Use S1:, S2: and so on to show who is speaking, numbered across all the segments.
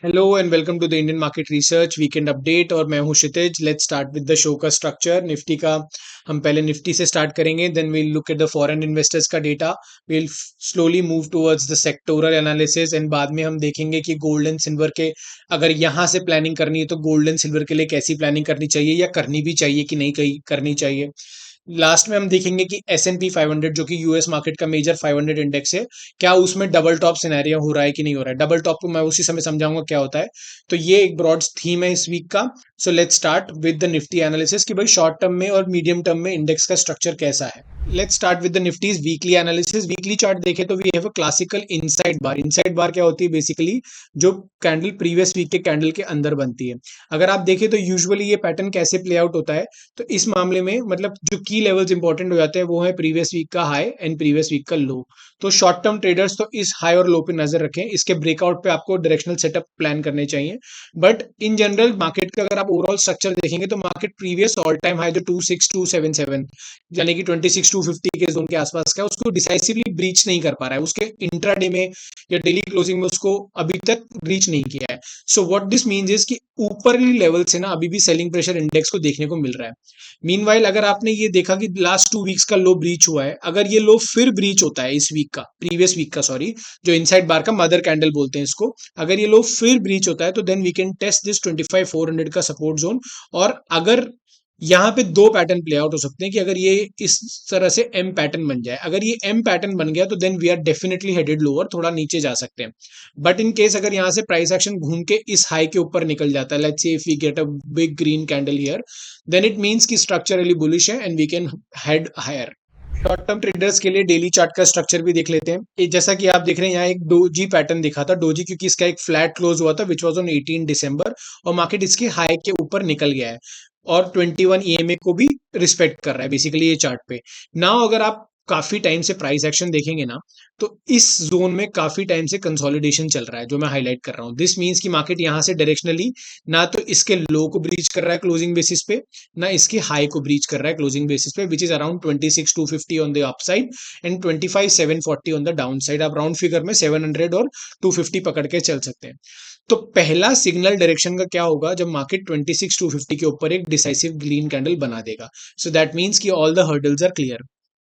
S1: Hello and welcome to the Indian market research weekend update. और मैं हूं Kshitij. Let's start with the show का structure. Nifty का हम पहले निफ्टी से स्टार्ट करेंगे, then we'll look at the foreign investors का data. We'll slowly move towards the sectoral analysis and बाद में हम देखेंगे कि गोल्ड एंड सिल्वर के अगर यहाँ से प्लानिंग करनी है तो गोल्ड एंड सिल्वर के लिए कैसी प्लानिंग करनी चाहिए या करनी भी चाहिए कि नहीं कहीं करनी चाहिए। लास्ट में हम देखेंगे कि S&P 500 जो कि यूएस मार्केट का मेजर 500 इंडेक्स है, क्या उसमें डबल टॉप सिनेरियो हो रहा है कि नहीं हो रहा है। डबल टॉप को मैं उसी समय समझाऊंगा क्या होता है। तो ये एक ब्रॉड थीम है इस वीक का। So let's start with the Nifty analysis कि भाई शॉर्ट टर्म में और मीडियम टर्म में इंडेक्स का स्ट्रक्चर कैसा है। Let's start with the Nifty's weekly analysis. Weekly chart देखे तो we have a classical inside bar. Inside bar क्या होती है? बेसिकली जो कैंडल प्रीवियस वीक के कैंडल के अंदर बनती है। अगर आप देखें तो यूजुअली ये पैटर्न कैसे प्ले आउट होता है, तो इस मामले में मतलब जो की लेवल्स इंपॉर्टेंट हो जाते हैं वो है प्रीवियस वीक का हाई एंड प्रीवियस वीक का लो। तो शॉर्ट टर्म ट्रेडर्स तो इस हाई और लो पे नजर रखें। इसके ब्रेकआउट पे आपको डायरेक्शनल सेटअप प्लान करने चाहिए। बट इन जनरल मार्केट का अगर आप ओवरऑल स्ट्रक्चर देखेंगे तो market previous all time high जो 26277 यानी कि 26250 के जोन के आसपास का है, उसको डिसाइसिवली ब्रीच नहीं कर पा रहा है। उसके इंट्राडे में या डेली क्लोजिंग में उसको अभी तक ब्रीच नहीं किया है। So what this means is कि ऊपरली लेवल से ना अभी भी सेलिंग प्रेशर इंडेक्स को देखने को मिल रहा है। मीनवाइल अगर आपने ये देखा कि लास्ट 2 वीक्स का लो ब्रीच हुआ है, अगर ये लो फिर ब्रीच होता है इस वीक का, प्रीवियस वीक का सॉरी, जो इनसाइड बार का मदर कैंडल बोलते हैं इसको, अगर ये लो फिर ब्रीच होता है तो then we can test this 25400 का सपोर्ट जोन। और अगर यहाँ पे दो पैटर्न प्ले आउट हो सकते हैं कि अगर ये इस तरह से एम पैटर्न बन जाए, अगर ये एम पैटर्न बन गया तो then we are definitely headed lower, थोड़ा नीचे जा सकते हैं। बट इन केस अगर यहाँ से प्राइस एक्शन घूम के इस हाई के ऊपर निकल जाता है, let's say if we get a big green candle here, then it means कि स्ट्रक्चरली बुलिश है and we can head higher. Short term traders के लिए डेली चार्ट का स्ट्रक्चर भी देख लेते हैं। जैसा कि आप देख रहे हैं यहाँ एक डोजी पैटर्न दिखा था। डोजी क्योंकि इसका एक फ्लैट क्लोज हुआ था विच वाज ऑन 18 दिसंबर, और मार्केट इसके हाई के ऊपर निकल गया है और 21 ईएमए को भी रिस्पेक्ट कर रहा है बेसिकली ये चार्ट पे। नाउ अगर आप काफी टाइम से प्राइस एक्शन देखेंगे ना, तो इस जोन में काफी टाइम से कंसोलिडेशन चल रहा है जो मैं हाईलाइट कर रहा हूँ। दिस मींस कि मार्केट यहाँ से डायरेक्शनली ना तो इसके लो को ब्रीच कर रहा है क्लोजिंग बेसिस पे, ना इसके हाई को ब्रीच कर रहा है क्लोजिंग बेसिस पे, which is around 26250 on the upside and 25740 on the down side. आप राउंड फिगर में 700 और 250 पकड़ के चल सकते हैं। तो पहला सिग्नल डायरेक्शन का क्या होगा जब मार्केट 26250 के ऊपर एक डिसाइसिव ग्रीन कैंडल बना देगा। सो दैट मींस कि all the hurdles are clear.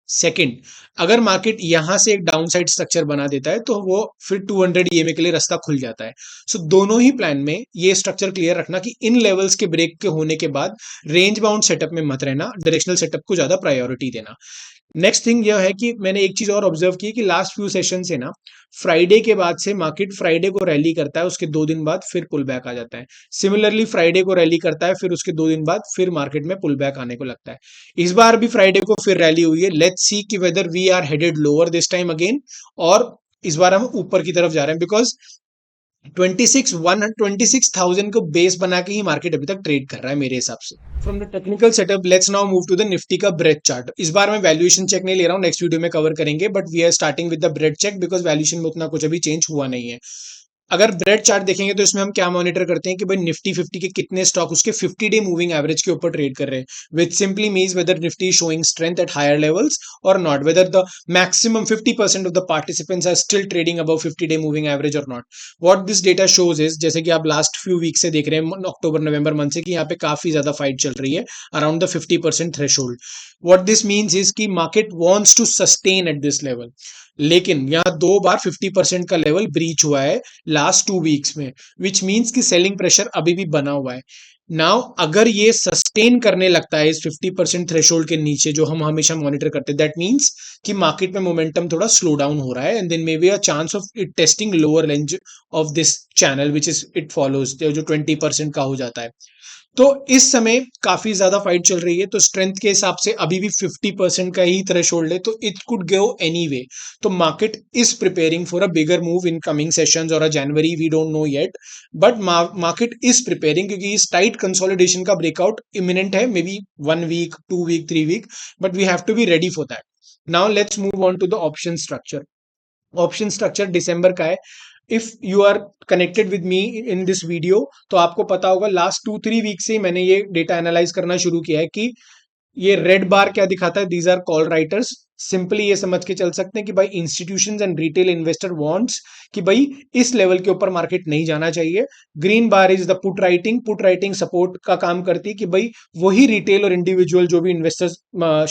S1: Second, अगर मार्केट यहां से एक डाउन साइड स्ट्रक्चर बना देता है तो वो फिर 200 ईएमए के लिए रास्ता खुल जाता है। सो दोनों ही प्लान में ये स्ट्रक्चर क्लियर रखना कि इन लेवल्स के ब्रेक के होने के बाद रेंज बाउंड सेटअप में मत रहना, डायरेक्शनल सेटअप को ज्यादा प्रायोरिटी देना। नेक्स्ट थिंग यह है कि मैंने एक चीज और ऑब्जर्व की कि लास्ट फ्यू सेशन से ना फ्राइडे के बाद से मार्केट फ्राइडे को रैली करता है, उसके 2 दिन बाद फिर पुल बैक आ जाता है। सिमिलरली फ्राइडे को रैली करता है, फिर उसके 2 दिन बाद फिर मार्केट में पुल बैक आने को लगता है। इस बार भी फ्राइडे को फिर रैली हुई है। लेट्स सी कि whether we are headed lower this time again, और इस बार हम ऊपर की तरफ जा रहे हैं, बिकॉज 26,000 को बेस बना के ही मार्केट अभी तक ट्रेड कर रहा है मेरे हिसाब से। From the technical setup let's now move to the Nifty का ब्रेड चार्ट। इस बार मैं वैल्यूएशन चेक नहीं ले रहा हूँ, नेक्स्ट वीडियो में कवर करेंगे, but we are starting with the breadth check because valuation में उतना कुछ अभी चेंज हुआ नहीं है। अगर ब्रेड चार्ट देखेंगे तो इसमें हम क्या मॉनिटर करते हैं कि भाई निफ्टी 50 के कितने स्टॉक उसके 50 डे मूविंग एवरेज के ऊपर ट्रेड कर रहे हैं, which simply means whether Nifty showing strength at higher levels और not, whether the maximum 50% of the participants are still trading above 50 day moving average और not. What this data shows is, जैसे कि आप last few week से देख रहे हैं अक्टूबर नवंबर month से, कि यहाँ पे काफी ज्यादा फाइट चल रही है around the 50% threshold. What this means is कि market wants to sustain at this level, लेकिन यहाँ 2 बार 50% का लेवल ब्रीच हुआ है लास्ट 2 वीक्स में, विच मीन्स कि सेलिंग प्रेशर अभी भी बना हुआ है। नाउ अगर ये सस्टेन करने लगता है इस 50% थ्रेशोल्ड के नीचे जो हम हमेशा मॉनिटर करते हैं, दैट मीन्स कि मार्केट में मोमेंटम थोड़ा स्लो डाउन हो रहा है and then may be a chance of it testing lower range of this channel which is it follows जो 20% का हो जाता है। तो इस समय काफी ज्यादा फाइट चल रही है, तो स्ट्रेंथ के हिसाब से अभी भी 50% का ही थ्रेशोल्ड है, तो इट कुड गो एनीवे। तो market is preparing for a bigger move in coming sessions और a January, we don't know yet, but market is preparing क्योंकि इस टाइट कंसोलिडेशन का ब्रेकआउट इमिनेंट है, maybe 1 week 2 week 3 week, but we have to be ready for that. Now let's move on to the option structure. Option structure दिसंबर का है। If you are connected with me in this video तो आपको पता होगा last 2-3 week से मैंने ये डेटा एनालाइज करना शुरू किया है कि ये रेड बार क्या दिखाता है, these are call writers, simply ये समझ के चल सकते हैं कि भाई institutions and retail investor wants कि भाई इस लेवल के ऊपर मार्केट नहीं जाना चाहिए। Green bar is the put writing support का काम करती है कि भाई वही रिटेल और इंडिविजुअल जो भी इन्वेस्टर्स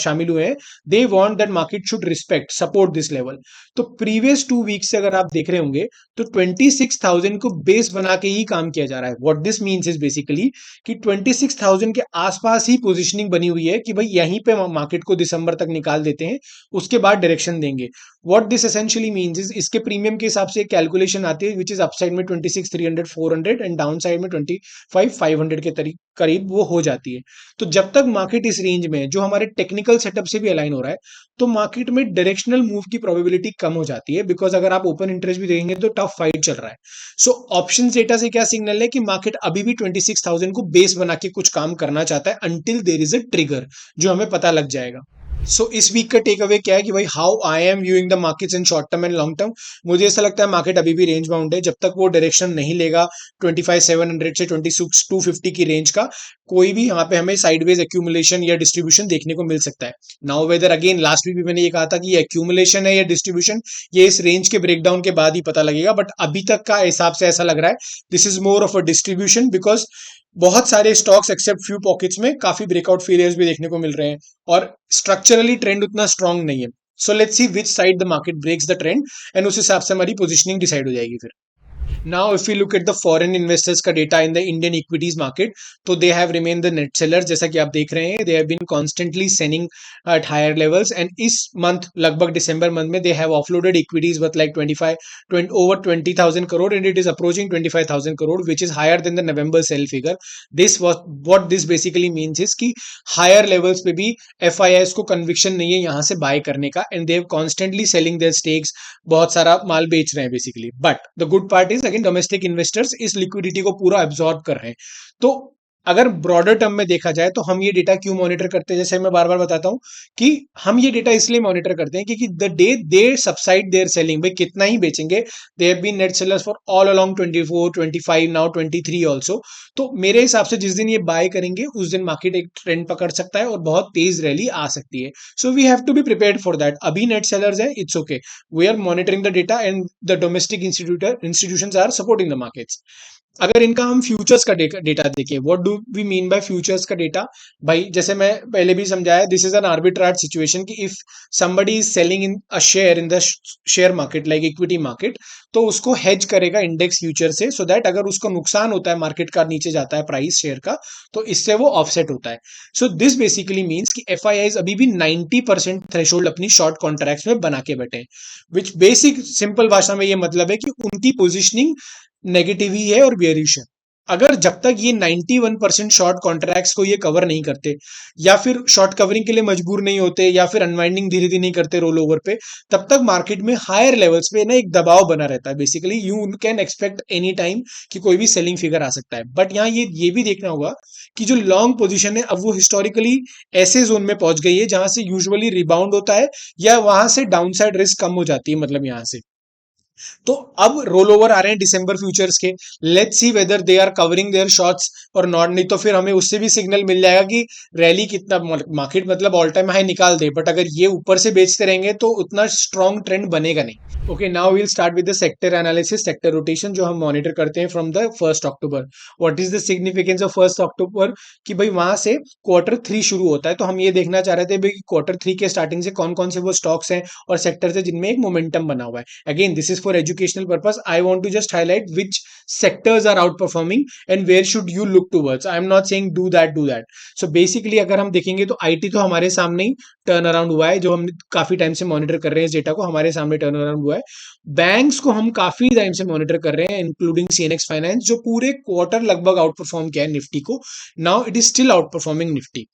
S1: शामिल हुए हैं, they want that market should respect support this level. तो प्रीवियस 2 वीक से अगर आप देख रहे होंगे तो 26,000 को बेस बना के ही काम किया जा रहा है। What this means is basically कि 26,000 के आसपास ही पोजीशनिंग बनी हुई है कि भाई यहीं पे मार्केट को दिसंबर तक निकाल देते हैं, उसके बाद डायरेक्शन देंगे। What this essentially means is इसके प्रीमियम के हिसाब से एक कैलकुलेशन आती है विच इज अपसाइड में 26,300 400 एंड डाउन साइड में 25,500 के करीब वो हो जाती है। तो जब तक मार्केट इस रेंज में जो हमारे टेक्निकल सेटअप से भी अलाइन हो रहा है, तो मार्केट में डायरेक्शनल मूव की प्रोबेबिलिटी कम हो जाती है, बिकॉज अगर आप ओपन इंटरेस्ट भी देखेंगे तो टफ फाइट चल रहा है। सो ऑप्शन डेटा से क्या सिग्नल है कि मार्केट अभी भी 26,000 को बेस बना के कुछ काम करना चाहता है until there is a trigger जो हमें पता लग जाएगा। सो इस वीक का टेक अवे क्या है कि भाई how I am viewing the markets in short term and long term. मुझे ऐसा लगता है मार्केट अभी भी रेंज बाउंड है, जब तक वो डायरेक्शन नहीं लेगा 25,700 से 26,250 की रेंज का, कोई भी यहाँ पे हमें साइडवेज एक्यूमुलेशन या डिस्ट्रीब्यूशन देखने को मिल सकता है। Now whether again last week भी मैंने ये कहा था कि ये एक्यूमुलेशन है या डिस्ट्रीब्यूशन, ये इस रेंज के ब्रेकडाउन के बाद ही पता लगेगा, बट अभी तक का हिसाब से ऐसा लग रहा है this is more of a distribution, because बहुत सारे स्टॉक्स एक्सेप्ट फ्यू पॉकेट्स में काफी ब्रेकआउट फेलियर्स भी देखने को मिल रहे हैं और स्ट्रक्चरली ट्रेंड उतना स्ट्रांग नहीं है। So let's see which side the market breaks the trend and उस हिसाब से हमारी पोजीशनिंग डिसाइड हो जाएगी फिर। Now, if we look at the foreign investors का data in the Indian equities market, तो they have remained the net sellers जैसा कि आप देख रहे हैं, they have been constantly selling at higher levels and इस month लगभग दिसंबर मंथ में they have offloaded equities worth like over 20,000 crore and it is approaching 25,000 crore which is higher than the November sell figure. This was what this basically means is कि higher levels पे भी FIIs को conviction नहीं है यहाँ से buy करने का and they have constantly selling their stakes, बहुत सारा माल बेच रहे हैं basically. But the good part is again domestic investors इस लिक्विडिटी को पूरा एब्जॉर्ब कर रहे हैं। तो अगर ब्रॉडर टर्म में देखा जाए तो हम ये डेटा क्यों मॉनिटर करते हैं, जैसे मैं बार बार बताता हूं कि हम ये डेटा इसलिए मॉनिटर करते हैं क्योंकि the day they subside their selling, भाई कितना ही बेचेंगे, they have been net sellers for all along 24 25 now 23 also. तो मेरे हिसाब से जिस दिन ये बाय करेंगे उस दिन मार्केट एक ट्रेंड पकड़ सकता है और बहुत तेज रैली आ सकती है। So we have to be prepared for that. अभी नेट सेलर्स है, it's okay, we are monitoring the data and the domestic institutions are supporting the markets. अगर इनका हम फ्यूचर्स का डेटा देखें, what do we mean by futures का data, भाई जैसे मैं पहले भी समझाया, this is an arbitrage situation कि if somebody is selling in a share in the share market like equity market, तो उसको हेज करेगा इंडेक्स फ्यूचर से, सो दैट अगर उसको नुकसान होता है, मार्केट का नीचे जाता है प्राइस शेयर का, तो इससे वो ऑफसेट होता है। सो दिस बेसिकली मीन्स कि एफआईआईज अभी भी 90% थ्रेशोल्ड अपनी शॉर्ट कॉन्ट्रैक्ट्स में बना के बैठे हैं, विच बेसिक सिंपल भाषा में ये मतलब है कि उनकी पोजिशनिंग नेगेटिव ही है और बेयरिश है। अगर जब तक ये 91% शॉर्ट कॉन्ट्रैक्ट्स को ये कवर नहीं करते या फिर शॉर्ट कवरिंग के लिए मजबूर नहीं होते या फिर अनवाइंडिंग धीरे धीरे नहीं करते रोल ओवर पे, तब तक मार्केट में हायर लेवल्स पे ना एक दबाव बना रहता है। Basically you can expect any time कि कोई भी सेलिंग फिगर आ सकता है। बट यहाँ ये भी देखना होगा कि जो लॉन्ग पोजीशन है अब वो हिस्टोरिकली ऐसे जोन में पहुंच गई है जहां से यूजुअली रिबाउंड होता है या वहां से डाउनसाइड रिस्क कम हो जाती है, मतलब यहां से। तो अब रोल ओवर आ रहे हैं दिसंबर फ्यूचर्स के, let's see whether they are covering their shorts और नॉट, नहीं तो फिर हमें उससे भी सिग्नल मिल जाएगा कि रैली कितना, मार्केट मतलब ऑल टाइम हाई निकाल दे, बट अगर ये ऊपर से बेचते रहेंगे तो उतना स्ट्रॉन्ग ट्रेंड बनेगा नहीं। Okay, now we'll start with the sector analysis, sector rotation जो हम मॉनिटर करते हैं from the 1 October. What is the significance of 1 October कि भाई वहां से Q3 शुरू होता है, तो हम ये देखना चाह रहे थे भाई Q3 के स्टार्टिंग से कौन कौन से वो स्टॉक्स हैं और सेक्टर्स है जिनमें एक मोमेंटम बना हुआ है। Again this is for educational purpose. I want to just highlight which sectors are outperforming and where should you look towards. I am not saying do that. So basically अगर हम देखेंगे तो IT तो हमारे सामने ही टर्न अराउंड हुआ है, जो हम काफी टाइम से मॉनिटर कर रहे हैं इस डेटा को, हमारे सामने टर्न अराउंड हुआ है। बैंक्स को हम काफी टाइम से मॉनिटर कर रहे हैं इंक्लूडिंग सीएनएक्स फाइनेंस, जो पूरे क्वार्टर लगभग आउट परफॉर्म किया है निफ्टी को। Now it is still out performing Nifty.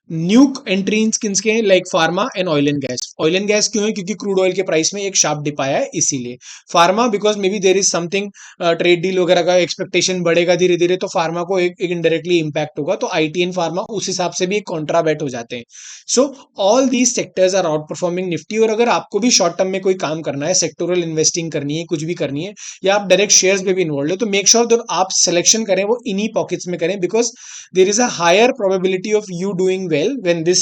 S1: New entry किनके हैं, like pharma and oil and gas. Oil and gas क्यों है, क्योंकि क्रूड ऑयल के प्राइस में एक शार्प डिप आया है इसीलिए। Pharma because may be there is something trade deal वगैरह का एक्सपेक्टेशन बढ़ेगा धीरे धीरे, तो फार्मा को एक इनडायरेक्टली इंपैक्ट होगा, तो आईटी एंड फार्मा उस हिसाब से भी एक कॉन्ट्रा बेट हो जाते हैं। So all these sectors are outperforming Nifty. और अगर आपको भी शॉर्ट टर्म में कोई काम करना है, सेक्टोरल इन्वेस्टिंग करनी है, कुछ भी करनी है, या आप डायरेक्ट शेयर्स में भी इन्वॉल्व है, तो मेक श्योर दैट आप सिलेक्शन करें वो इन्हीं पॉकेट्स में करें, because there is a higher probability of you doing well when this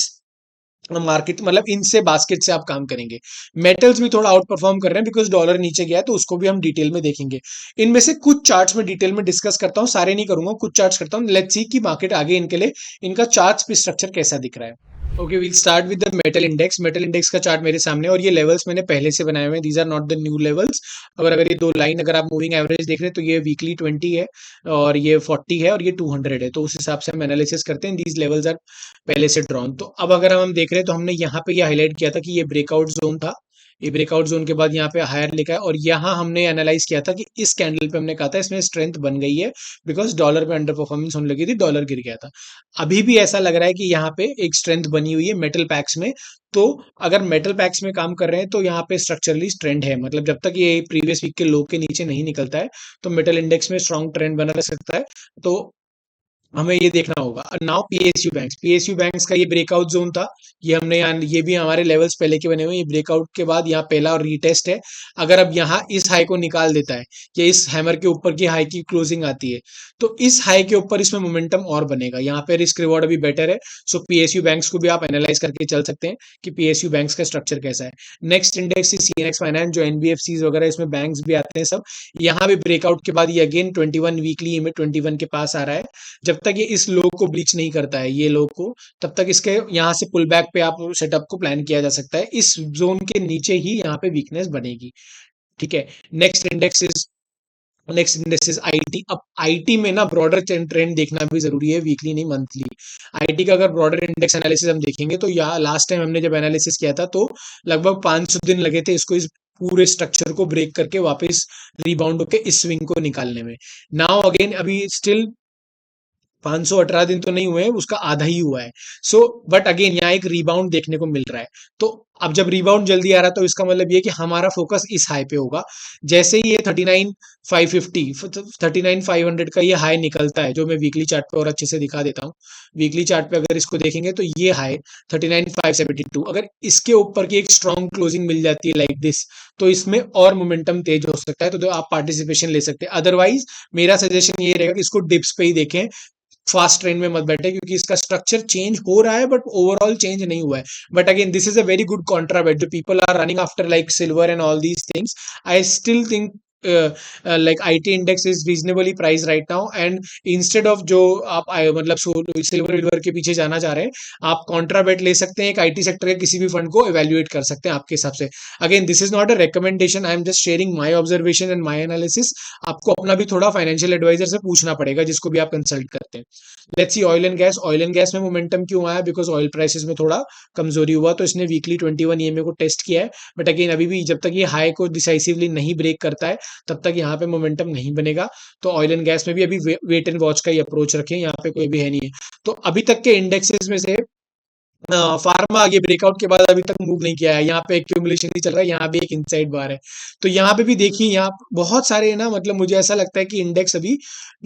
S1: market मतलब इनसे बास्केट से आप काम करेंगे। मेटल्स भी थोड़ा आउट परफॉर्म कर रहे हैं बिकॉज डॉलर नीचे गया है, तो उसको भी हम डिटेल में देखेंगे। इनमें से कुछ चार्ट्स में डिटेल में डिस्कस करता हूँ, सारे नहीं करूंगा, कुछ चार्ट्स करता हूँ। लेट्स सी कि मार्केट आगे इनके लिए इनका चार्ट्स पे स्ट्रक्चर कैसा दिख रहा है। Okay, we'll start with the metal index. Metal index का चार्ट मेरे सामने है और ये लेवल्स मैंने पहले से बनाए हुए हैं, these are not the new levels. अगर ये दो लाइन अगर आप मूविंग एवरेज देख रहे हैं तो ये वीकली 20 है और ये 40 है और ये 200 है, तो उस हिसाब से हम एनालिसिस करते हैं। दीज लेवल्स आर पहले से ड्रॉन। तो अब अगर हम देख रहे हैं तो हमने यहाँ पे ये हाईलाइट किया था कि ये ब्रेकआउट जोन था। ये ब्रेकआउट जोन के बाद यहाँ पे हायर लिखा है और यहाँ हमने एनालाइज किया था कि इस कैंडल पे हमने कहा था इसमें स्ट्रेंथ बन गई है बिकॉज डॉलर पे अंडर परफॉर्मेंस होने लगी थी, डॉलर गिर गया था। अभी भी ऐसा लग रहा है कि यहाँ पे एक स्ट्रेंथ बनी हुई है मेटल पैक्स में। तो अगर मेटल पैक्स में काम कर रहे हैं तो यहाँ पे स्ट्रक्चरली ट्रेंड है, मतलब जब तक ये प्रीवियस वीक के लो के नीचे नहीं निकलता है तो मेटल इंडेक्स में स्ट्रॉन्ग ट्रेंड बना रह सकता है। तो हमें ये देखना होगा। Now PSU banks, PSU banks का ये ब्रेकआउट जोन था। ये हमने यहाँ, ये भी हमारे लेवल्स पहले के बने हुए हैं। ये ब्रेकआउट के बाद यहाँ पहला और रीटेस्ट है। अगर अब यहाँ इस हाई को निकाल देता है या इस हैमर के ऊपर की हाई की क्लोजिंग आती है तो इस हाई के ऊपर इसमें मोमेंटम और बनेगा। यहाँ पे रिस्क रिवॉर्ड अभी बेटर है। सो पीएसयू बैंक्स को भी आप एनालाइज करके चल सकते हैं कि पीएसयू बैंक्स का स्ट्रक्चर कैसा है। Next index is CNX finance, जो एनबीएफसी वगैरह इसमें बैंक्स भी आते हैं सब। यहाँ भी ब्रेकआउट के बाद ये अगेन 21 वीकली में 21 के पास आ रहा है। जब तक ये इस लो को ब्रीच नहीं करता है ये लो को, तब तक इसके यहाँ से पुल बैक पे आप सेटअप को प्लान किया जा सकता है। इस जोन के नीचे ही यहाँ पे वीकनेस बनेगी। ठीक है। Next index is next index is IT. अब आईटी में ना ब्रॉडर ट्रेंड देखना भी जरूरी है, वीकली नहीं मंथली। आईटी का अगर ब्रॉडर इंडेक्स एनालिसिस हम देखेंगे तो यहाँ लास्ट टाइम हमने जब एनालिसिस किया था तो लगभग 500 दिन लगे थे इसको इस पूरे स्ट्रक्चर को ब्रेक करके वापस रिबाउंड होके इस स्विंग को निकालने में। नाउ अगेन अभी स्टिल 518 दिन तो नहीं हुए हैं, उसका आधा ही हुआ है। सो बट अगेन यहाँ एक रिबाउंड देखने को मिल रहा है। तो अब जब रिबाउंड जल्दी आ रहा है तो इसका मतलब ये कि हमारा फोकस इस हाई पे होगा। जैसे ही ये 39,550 39,500 का ये हाई निकलता है, जो मैं वीकली चार्ट पे और अच्छे से दिखा देता हूँ। वीकली चार्ट पे अगर इसको देखेंगे तो ये हाई 39,572, अगर इसके ऊपर की एक स्ट्रॉन्ग क्लोजिंग मिल जाती है लाइक दिस तो इसमें और मोमेंटम तेज हो सकता है। तो आप पार्टिसिपेशन ले सकते हैं। अदरवाइज मेरा सजेशन ये रहेगा कि इसको डिप्स पे ही देखें, फास्ट ट्रेंड में मत बैठे, क्योंकि इसका स्ट्रक्चर चेंज हो रहा है बट ओवरऑल चेंज नहीं हुआ है। But again this is a very good contra bet, जो people are running after like silver and all these things. I still think like IT index is reasonably priced right now and instead of जो आप मतलब silver विल्वर के पीछे जाना चाह रहे हैं, आप कॉन्ट्राबेट ले सकते हैं एक IT सेक्टर के किसी भी फंड को इवेल्युएट कर सकते हैं आपके हिसाब से। Again this is not a recommendation, I am just sharing my observation and my analysis. आपको अपना भी थोड़ा फाइनेंशियल एडवाइजर से पूछना पड़ेगा जिसको भी आप कंसल्ट करते हैं। Let's see oil and gas. Oil and gas में मोमेंटम क्यों आया? बिकॉज ऑयल प्राइसेस में थोड़ा कमजोरी हुआ तो इसने वीकली 21 ईएमए को टेस्ट किया है। बट अगेन अभी भी जब तक ये हाई को डिसाइसिवली नहीं ब्रेक करता है तब तक यहाँ पे मोमेंटम नहीं बनेगा। तो ऑयल एंड गैस में भी अभी वेट एंड वॉच का ही अप्रोच रखें, यहाँ पे कोई भी है नहीं है। तो अभी तक के इंडेक्सेस में से फार्मा आगे ब्रेकआउट के बाद अभी तक मूव नहीं किया है, यहाँ पे एक्यूमुलेशन ही चल रहा है, यहाँ भी एक इनसाइड बार है। तो यहाँ पे भी देखिए, यहाँ बहुत सारे ना, मतलब मुझे ऐसा लगता है कि इंडेक्स अभी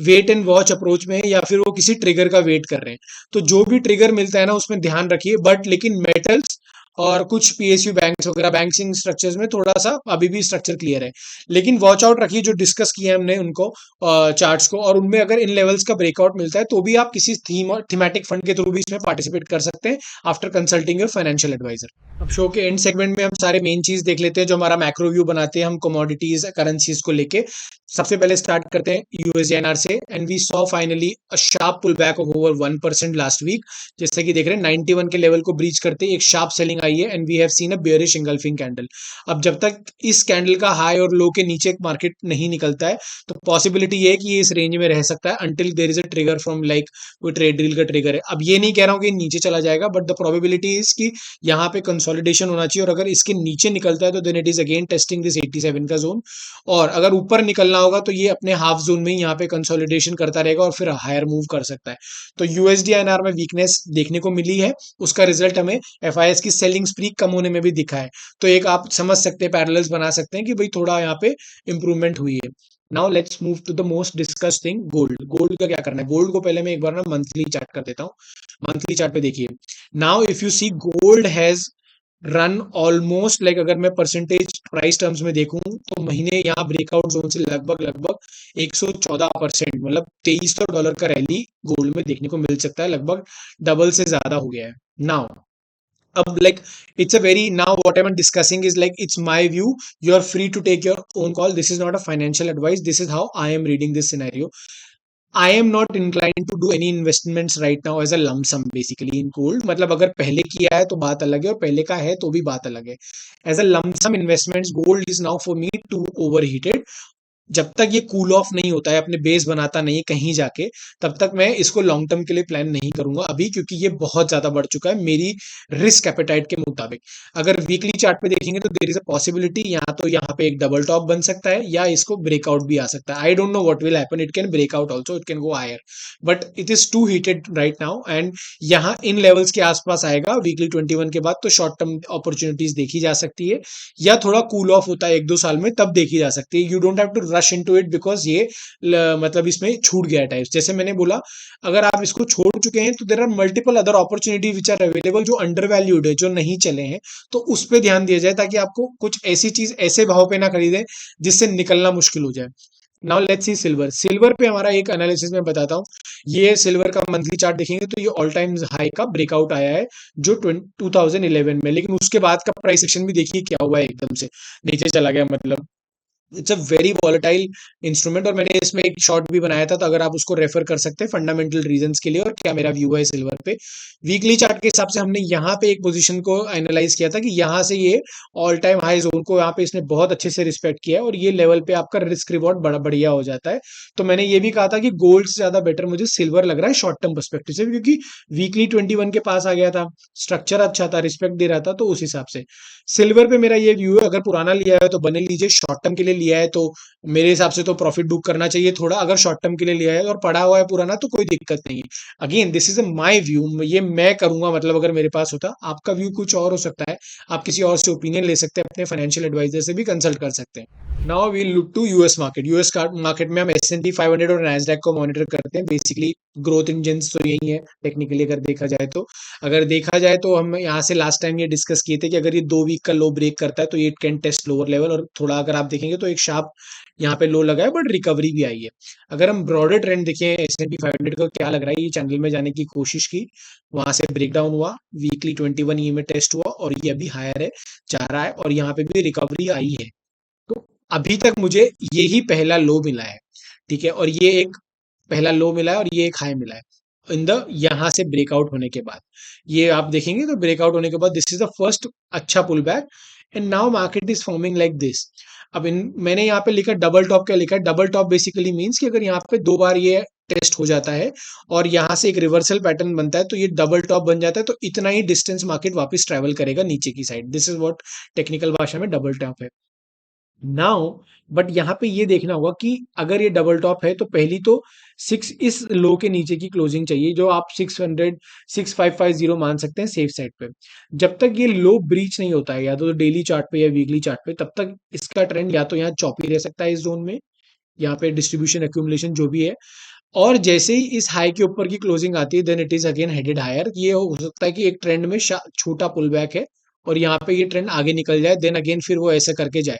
S1: वेट एंड वॉच अप्रोच में है या फिर वो किसी ट्रिगर का वेट कर रहे हैं। तो जो भी ट्रिगर मिलता है ना उसमें ध्यान रखिए। बट लेकिन मेटल्स और कुछ पीएसयू बैंक्स वगैरह बैंकिंग स्ट्रक्चर्स में थोड़ा सा अभी भी स्ट्रक्चर क्लियर है। लेकिन वॉच आउट रखिए जो डिस्कस किया हमने उनको चार्ट्स को, और उनमें अगर इन लेवल्स का ब्रेकआउट मिलता है तो भी आप किसी थीमेटिक फंड के थ्रू भी इसमें पार्टिसिपेट कर सकते हैं after consulting your financial advisor. अब शो के एंड सेगमेंट में हम सारे मेन चीज देख लेते हैं जो हमारा मैक्रो व्यू बनाते हैं हम कमोडिटीज करेंसीज को लेके। सबसे पहले स्टार्ट करते हैं यूएसडीएनआर से, and we saw finally a sharp pull back of over 1% last week. जैसे कि देख रहे हैं 91 के लेवल को ब्रीच करते एक शार्प सेलिंग आई है and we have seen a bearish engulfing candle. अब जब तक इस कैंडल का हाई और लो के नीचे मार्केट नहीं निकलता है तो पॉसिबिलिटी ये है कि ये इस रेंज में रह सकता है until there is a trigger from like कोई ट्रेड डील का ट्रिगर है। अब ये नहीं कह रहा हूँ कि नीचे चला जाएगा, बट द प्रोबेबिलिटी इज कि यहाँ पे कंसोलिडेशन होना चाहिए, और अगर इसके नीचे निकलता है तो then it is again testing this 87 का जोन। और अगर ऊपर निकलना होगा तो ये अपने हाफ जोन में ही यहाँ पे कंसोलिडेशन करता रहेगा और फिर हायर मूव कर सकता है। तो यूएसडीआईएनआर में वीकनेस देखने को मिली है, उसका रिजल्ट हमें एफआईएस की सेलिंग स्प्री कम होने में भी दिखा है। तो एक आप समझ सकते हैं, पैरेलल्स बना सकते हैं कि भाई थोड़ा यहाँ पे इंप्रूवमेंट हुई है। Now let's move to the most discuss thing, gold. Gold का क्या करना है? गोल्ड को पहले मैं एक बार ना मंथली चार्ट कर देता हूँ। मंथली चार्ट पे देखिए, now if you see gold has run almost like, अगर मैं परसेंटेज प्राइस टर्म्स में देखूं तो महीने यहाँ ब्रेकआउट जोन से लगभग लगभग 114%, मतलब $2300 का रैली गोल्ड में देखने को मिल सकता है, लगभग डबल से ज्यादा हो गया है। नाउ अब like it's a very now what I'm discussing is like it's my view. You are free to take your own call. This is not a financial advice. This is how I am reading this scenario. I am not inclined to do any investments right now as a lump sum basically in gold. मतलब अगर पहले किया है तो बात अलग है और पहले का है तो भी बात अलग है. As a lump sum investments, gold is now for me too overheated. जब तक ये कूल ऑफ नहीं होता है, अपने बेस बनाता नहीं है कहीं जाके, तब तक मैं इसको लॉन्ग टर्म के लिए प्लान नहीं करूंगा अभी, क्योंकि ये बहुत ज्यादा बढ़ चुका है मेरी रिस्क एपेटाइट के मुताबिक. अगर वीकली चार्ट पे देखेंगे तो देयर इज अ पॉसिबिलिटी यहाँ पे एक डबल टॉप बन सकता है या इसको ब्रेकआउट भी आ सकता है. I don't know what will happen. It can break out also, it can go higher, but it is too heated right now. And यहाँ इन लेवल्स के आसपास आएगा वीकली 21 के बाद, तो शॉर्ट टर्म अपॉर्चुनिटीज देखी जा सकती है, या थोड़ा कूल ऑफ होता है 1-2 साल में तब देखी जा सकती है. You don't have to rush into it because ये मतलब इसमें छूट गया टाइप्स. जैसे मैंने बोला, अगर आप इसको छोड़ चुके हैं तो there are multiple other opportunity which are available जो अंडर वैल्यूड है, जो नहीं चले हैं, तो उस पर ध्यान दिया जाए ताकि आपको कुछ ऐसी चीज ऐसे भाव पे ना खरीदें जिससे निकलना मुश्किल हो जाए. Now let's see silver. Silver पे हमारा एक एनालिसिस मैं बताता हूँ. ये सिल्वर का मंथली चार्ट देखेंगे तो ये ऑल टाइम हाई का ब्रेकआउट आया है जो 2011 में, लेकिन उसके बाद का प्राइस एक्शन भी देखिए क्या हुआ है, एकदम से नीचे चला गया. मतलब it's a very volatile instrument, और मैंने इसमें एक शॉर्ट भी बनाया था, तो अगर आप उसको रेफर कर सकते हैं फंडामेंटल रीजंस के लिए और क्या मेरा व्यू है सिल्वर पे. वीकली चार्ट के हिसाब से हमने यहाँ पे एक पोजीशन को एनालाइज किया था कि यहाँ से ये ऑल टाइम हाई जोन को यहाँ पे इसने बहुत अच्छे से रिस्पेक्ट किया है, और ये लेवल पे आपका रिस्क रिवॉर्ड बड़ा बढ़िया हो जाता है. तो मैंने ये भी कहा था कि गोल्ड से ज्यादा बेटर मुझे सिल्वर लग रहा है शॉर्ट टर्म परस्पेक्टिव से, क्योंकि वीकली 21 के पास आ गया था, स्ट्रक्चर अच्छा था, रिस्पेक्ट दे रहा था, तो उस हिसाब से सिल्वर पे मेरा ये व्यू है. अगर पुराना लिया है तो बने लीजिए, शॉर्ट टर्म के लिए लिया है तो मेरे हिसाब से तो प्रॉफिट बुक करना चाहिए थोड़ा. अगर शॉर्ट टर्म के लिए लिया है और पड़ा हुआ है पुराना तो कोई दिक्कत नहीं है. Again this is my view, ये मैं करूंगा, मतलब अगर मेरे पास होता. आपका व्यू कुछ और हो सकता है, आप किसी और से ओपिनियन ले सकते हैं, अपने फाइनेंशियल एडवाइजर से भी कंसल्ट कर सकते हैं. Now we look to US market. US market में हम S&P 500 और नैस्डैक को मॉनिटर करते हैं. बेसिकली ग्रोथ इंजन तो यही है टेक्निकली अगर देखा जाए तो. अगर देखा जाए तो हम यहाँ से लास्ट टाइम ये डिस्कस किए थे कि अगर ये 2 वीक का लो ब्रेक करता है तो ये कैन टेस्ट लोअर लेवल, और थोड़ा अगर आप देखेंगे तो एक शार्प यहाँ पे लो लगा है, बट रिकवरी भी आई है. अगर हम ब्रॉडर ट्रेंड देखें S&P 500 का क्या लग रहा है, ये चैनल में जाने की कोशिश की, वहां से ब्रेकडाउन हुआ, वीकली 21 ई में टेस्ट हुआ, और ये अभी हायर है, जा रहा है, और यहाँ पे भी रिकवरी आई है. तो अभी तक मुझे यही पहला लो मिला है, ठीक है, और ये एक पहला लो मिला है और ये एक हाई मिला है इन द यहाँ से ब्रेकआउट होने के बाद. ये आप देखेंगे तो ब्रेकआउट होने के बाद दिस इज द फर्स्ट अच्छा pull back, and now market is forming like this. अब इन मैंने यहाँ पे लिखा डबल टॉप. क्या लिखा है? डबल टॉप बेसिकली मींस कि अगर यहाँ पे 2 बार ये टेस्ट हो जाता है और यहाँ से एक रिवर्सल पैटर्न बनता है तो ये डबल टॉप बन जाता है, तो इतना ही डिस्टेंस मार्केट वापस ट्रेवल करेगा नीचे की side. This is what technical भाषा में डबल टॉप है. नाउ बट यहाँ पे ये देखना होगा कि अगर ये डबल टॉप है तो पहली तो 6 इस लो के नीचे की क्लोजिंग चाहिए, जो आप 6550 मान सकते हैं सेफ साइड पे. जब तक ये लो ब्रीच नहीं होता है, या तो डेली चार्ट पे या वीकली चार्ट पे, तब तक इसका ट्रेंड या तो यहाँ चॉपी रह सकता है इस जोन में, यहाँ पे डिस्ट्रीब्यूशन एक्यूमुलेशन जो भी है. और जैसे ही इस हाई के ऊपर की क्लोजिंग आती है then it is again headed higher. ये हो सकता है कि एक ट्रेंड में छोटा पुल बैक है और यहाँ पे ये ट्रेंड आगे निकल जाए, देन अगेन फिर वो ऐसा करके जाए.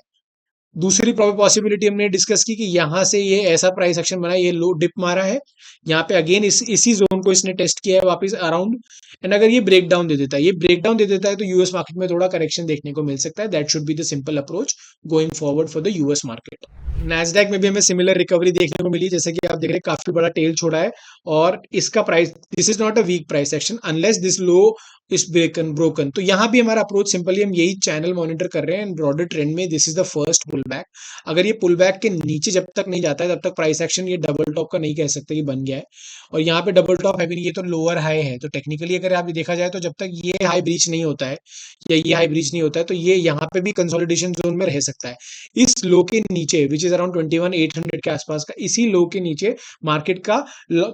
S1: दूसरी पॉसिबिलिटी हमने डिस्कस की कि यहाँ से ये ऐसा प्राइस एक्शन बना, ये लो डिप मारा है, यहाँ पे अगेन इसी जोन को इसने टेस्ट किया है वापस अराउंड, एंड अगर ये ब्रेक डाउन दे देता है, ये ब्रेक डाउन दे देता है तो यूएस मार्केट में थोड़ा करेक्शन देखने को मिल सकता है. That should be the simple approach going forward for the US market. Nasdaq में भी हमें सिमिलर रिकवरी देखने को मिली, जैसे कि आप देख रहे हैं काफी बड़ा टेल छोड़ा है, और इसका price, this is not a weak price action unless this low is broken. तो यहाँ भी हमारा अप्रोच सिंपली हम यही चैनल मॉनिटर कर रहे हैं, एंड ब्रॉडर ट्रेंड में this is the first pull back. अगर ये पुल बैक के नीचे जब तक नहीं जाता है तब तक प्राइस एक्शन ये डबल टॉप का नहीं कह सकते कि बन गया है. और यहाँ पे डबल टॉप है भी नहीं, ये तो लोअर हाई है. तो टेक्निकली अगर आप देखा जाए तो जब तक ये हाई ब्रीच नहीं होता है या ये हाई ब्रीच नहीं होता है तो ये यहाँ पे भी कंसोलिडेशन जोन में रह सकता है. इस लो के नीचे विच इज अराउंड 21,800 के आसपास का, इसी लो के नीचे मार्केट का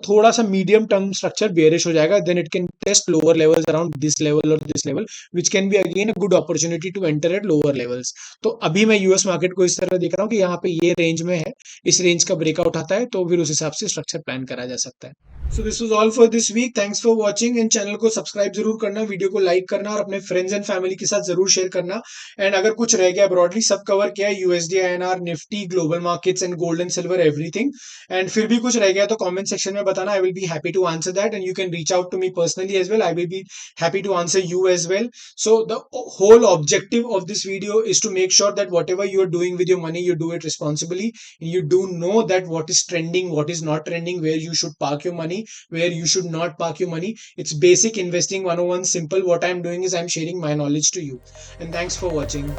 S1: थोड़ा सा मीडियम टर्म स्ट्रक्चर बेयरिश हो जाएगा. Then it can test lower levels around this level और this level, which can be again a good opportunity to enter at lower levels. तो अभी मैं यूएस मार्केट को इस तरह देख रहा हूँ कि यहाँ पे ये रेंज में है, इस रेंज का ब्रेकआउट आता है तो फिर उस हिसाब से स्ट्रक्चर प्लान करा जा सकता है. So this was all for this week. Thanks for watching. इन चैनल को सब्सक्राइब जरूर करना, वीडियो को लाइक करना और अपने फ्रेंड्स एंड फैमिली के साथ जरूर शेयर करना। एंड अगर कुछ रह गया, ब्रॉडली सब कवर किया है, USD, INR, Nifty, global markets and gold and silver, everything. And फिर भी कुछ रह गया तो कमेंट सेक्शन में बताना, I will be happy to answer that and you can reach out to me personally as well, I will be happy to answer you as well. So the whole objective of this video is to make sure that whatever you are doing with your money, you do it responsibly. You do know that what is trending, what is not trending, where you should park your money, where you should not park your money. It's basic investing 101, simple. What I'm doing is I'm sharing my knowledge to you. And thanks for watching.